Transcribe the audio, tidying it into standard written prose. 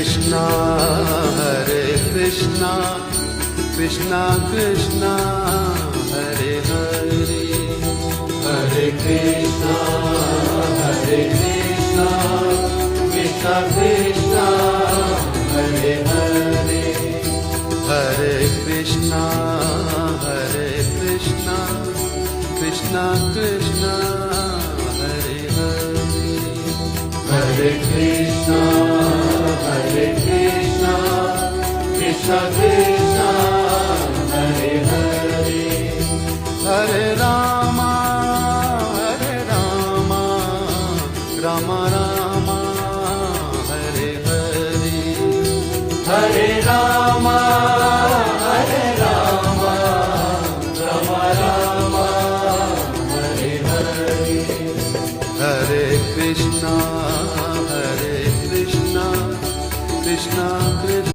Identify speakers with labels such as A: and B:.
A: Krishna Hare Krishna Krishna Krishna Hare Hare Hare Krishna Hare Krishna Krishna Krishna Hare Hare Hare Krishna Hare Krishna Krishna Krishna Hare Hare Hare Krishna Hare Krishna Krishna Krishna Hare Hare Hare Rama Rama Rama Hare Hare Hare Rama Rama Rama Hare Hare Hare Krishna Krishna Krishna